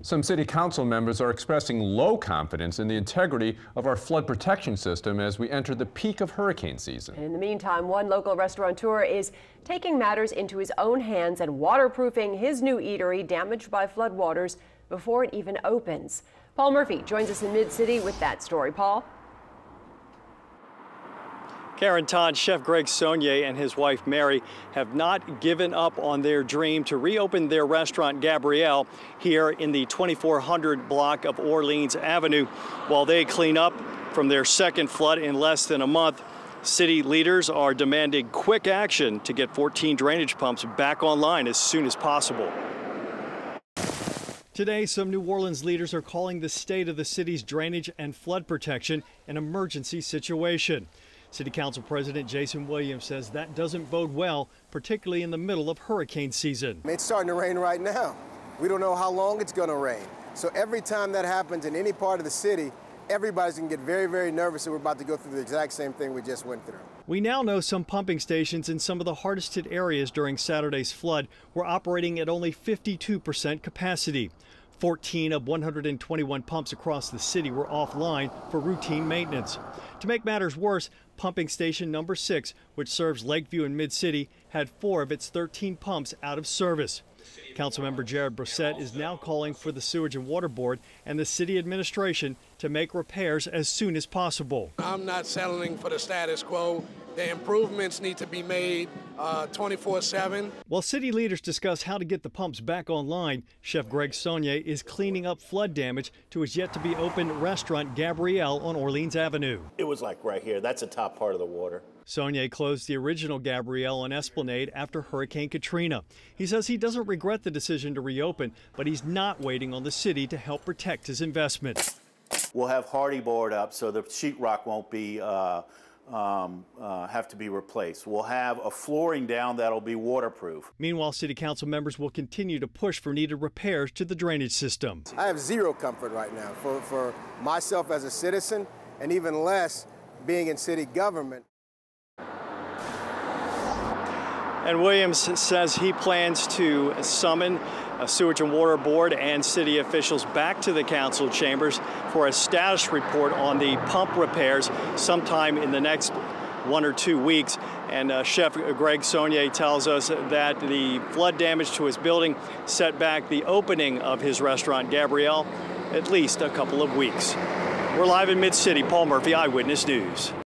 Some city council members are expressing low confidence in the integrity of our flood protection system as we enter the peak of hurricane season. In the meantime, one local restaurateur is taking matters into his own hands and waterproofing his new eatery damaged by floodwaters before it even opens. Paul Murphy joins us in Mid-City with that story. Paul? Karen Todd, Chef Greg Saunier and his wife Mary have not given up on their dream to reopen their restaurant Gabrielle here in the 2400 block of Orleans Avenue. While they clean up from their second flood in less than a month, city leaders are demanding quick action to get 14 drainage pumps back online as soon as possible. Today, some New Orleans leaders are calling the state of the city's drainage and flood protection an emergency situation. City Council President Jason Williams says that doesn't bode well, particularly in the middle of hurricane season. It's starting to rain right now. We don't know how long it's going to rain. So every time that happens in any part of the city, everybody's going to get very, very nervous that we're about to go through the exact same thing we just went through. We now know some pumping stations in some of the hardest hit areas during Saturday's flood were operating at only 52% capacity. 14 of 121 pumps across the city were offline for routine maintenance. To make matters worse, pumping station number 6, which serves Lakeview and Mid-City, had 4 of its 13 pumps out of service. Councilmember Jared Brissett is now calling for the Sewage and Water Board and the city administration to make repairs as soon as possible. I'm not settling for the status quo. The improvements need to be made 24/7. While city leaders discuss how to get the pumps back online, Chef Greg Saunier is cleaning up flood damage to his yet-to-be-opened restaurant Gabrielle on Orleans Avenue. It was like right here. That's the top part of the water. Saunier closed the original Gabrielle on Esplanade after Hurricane Katrina. He says he doesn't regret the decision to reopen, but he's not waiting on the city to help protect his investment. We'll have hardy board up so the sheetrock won't be have to be replaced. We'll have a flooring down that'll be waterproof. Meanwhile, city council members will continue to push for needed repairs to the drainage system. I have zero comfort right now for myself as a citizen, and even less being in city government. And Williams says he plans to summon a Sewage and Water Board and city officials back to the council chambers for a status report on the pump repairs sometime in the next 1 or 2 weeks. And Chef Greg Saunier tells us that the flood damage to his building set back the opening of his restaurant Gabrielle at least a couple of weeks. We're live in Mid-City. Paul Murphy, Eyewitness News.